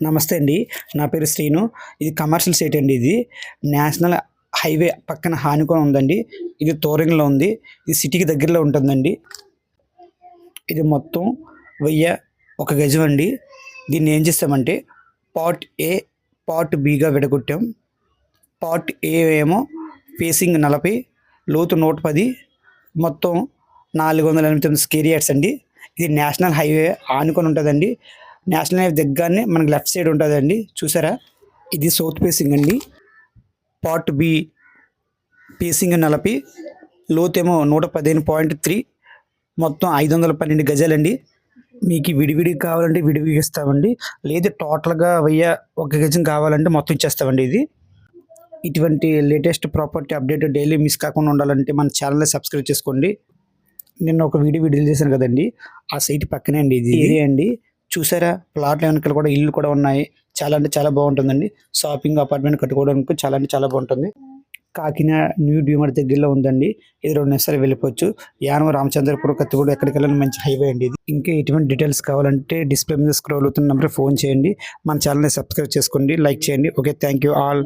నమస్తే అండి. నా పేరు శ్రీను. ఇది కమర్షియల్ సైట్ అండి ఇది. నేషనల్ హైవే పక్కన హానికోణ ఉందండి. ఇది తోరంగలో ఉంది. ఇది సిటీకి దగ్గరలో ఉంటుందండి. ఇది మొత్తం 1 గజం అండి. దీన్ని ఏం చేస్తామంటే పార్ట్ ఏ, పార్ట్ బిగా విడగొట్టాం. పార్ట్ ఏ ఏమో ఫేసింగ్ 40, లోతు 110, మొత్తం 489 స్క్వేర్ యార్డ్స్ అండి. ఇది నేషనల్ హైవే ఆనుకొని ఉంటుందండి. నేషనల్ హైవే దగ్గరనే మనకి లెఫ్ట్ సైడ్ ఉంటుందండి. చూసారా, ఇది సౌత్ ఫేసింగ్ అండి. పార్ట్ బి ఫేసింగ్ 40, లోతేమో 115.3, మొత్తం 512 గజాలండి. మీకు విడివిడి కావాలంటే విడివిగా ఇస్తామండి, లేదు టోటల్గా 1 గజం కావాలంటే మొత్తం ఇచ్చేస్తామండి. ఇది ఇటువంటి latest property update daily miss కాకుండా ఉండాలంటే మన ఛానల్ని సబ్స్క్రైబ్ చేసుకోండి. నిన్న ఒక వీడియో విడుదల చేశాను కదండి, ఆ సైట్ పక్కనే అండి ఇది ఏరియా అండి. చూసారా, ప్లాట్ల వెనకాల కూడా ఇల్లు కూడా ఉన్నాయి. చాలా అంటే చాలా బాగుంటుందండి. షాపింగ్ అపార్ట్మెంట్ కట్టుకోవడానికి చాలా అంటే చాలా బాగుంటుంది. కాకినాడ న్యూ డ్యూమర్ దగ్గరలో ఉందండి. ఇది 2 నిమిషాలు వెళ్ళిపోవచ్చు. యానం రామచంద్రపురం కత్తిగూడ ఎక్కడికి వెళ్ళిన మంచి హైవే అండి ఇది. ఇంకా ఎటువంటి డీటెయిల్స్ కావాలంటే డిస్ప్లే మీద స్క్రోల్ అవుతున్న నెంబర్ ఫోన్ చేయండి. మన ఛానల్ని సబ్స్క్రైబ్ చేసుకోండి, లైక్ చేయండి. Okay, thank you all.